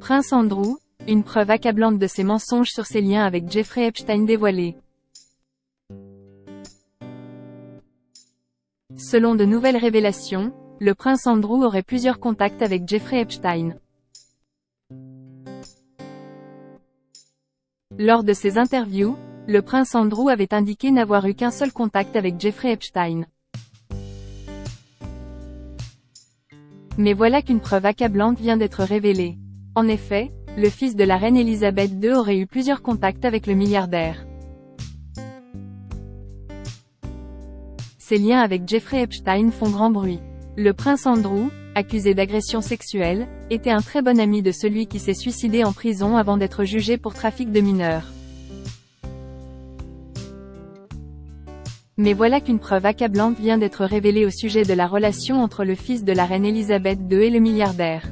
Prince Andrew, une preuve accablante de ses mensonges sur ses liens avec Jeffrey Epstein dévoilés. Selon de nouvelles révélations, le prince Andrew aurait plusieurs contacts avec Jeffrey Epstein. Lors de ses interviews, le prince Andrew avait indiqué n'avoir eu qu'un seul contact avec Jeffrey Epstein. Mais voilà qu'une preuve accablante vient d'être révélée. En effet, le fils de la reine Elisabeth II aurait eu plusieurs contacts avec le milliardaire. Ses liens avec Jeffrey Epstein font grand bruit. Le prince Andrew, accusé d'agression sexuelle, était un très bon ami de celui qui s'est suicidé en prison avant d'être jugé pour trafic de mineurs. Mais voilà qu'une preuve accablante vient d'être révélée au sujet de la relation entre le fils de la reine Elisabeth II et le milliardaire.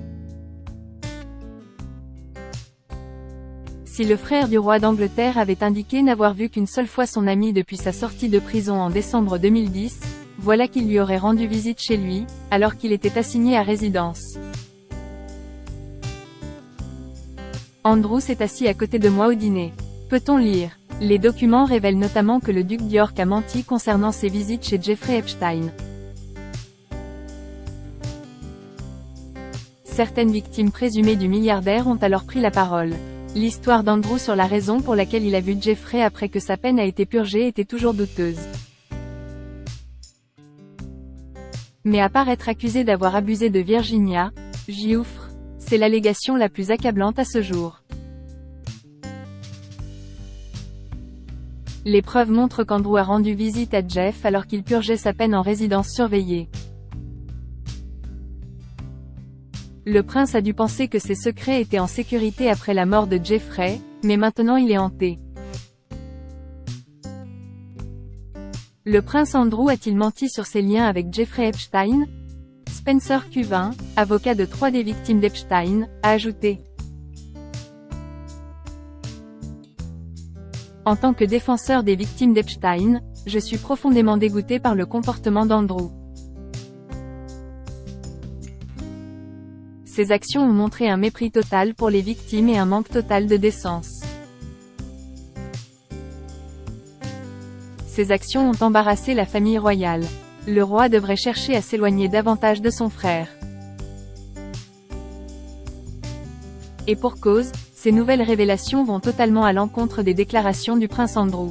Si le frère du roi d'Angleterre avait indiqué n'avoir vu qu'une seule fois son ami depuis sa sortie de prison en décembre 2010, voilà qu'il lui aurait rendu visite chez lui, alors qu'il était assigné à résidence. Andrew s'est assis à côté de moi au dîner. Peut-on lire? Les documents révèlent notamment que le duc d'York a menti concernant ses visites chez Jeffrey Epstein. Certaines victimes présumées du milliardaire ont alors pris la parole. L'histoire d'Andrew sur la raison pour laquelle il a vu Jeffrey après que sa peine a été purgée était toujours douteuse. Mais à part être accusé d'avoir abusé de Virginia Giuffre, c'est l'allégation la plus accablante à ce jour. Les preuves montrent qu'Andrew a rendu visite à Jeff alors qu'il purgeait sa peine en résidence surveillée. Le prince a dû penser que ses secrets étaient en sécurité après la mort de Jeffrey, mais maintenant il est hanté. Le prince Andrew a-t-il menti sur ses liens avec Jeffrey Epstein? Spencer Cuvin, avocat de 3 des victimes d'Epstein, a ajouté. En tant que défenseur des victimes d'Epstein, je suis profondément dégoûté par le comportement d'Andrew. Ses actions ont montré un mépris total pour les victimes et un manque total de décence. Ces actions ont embarrassé la famille royale. Le roi devrait chercher à s'éloigner davantage de son frère. Et pour cause, ces nouvelles révélations vont totalement à l'encontre des déclarations du prince Andrew.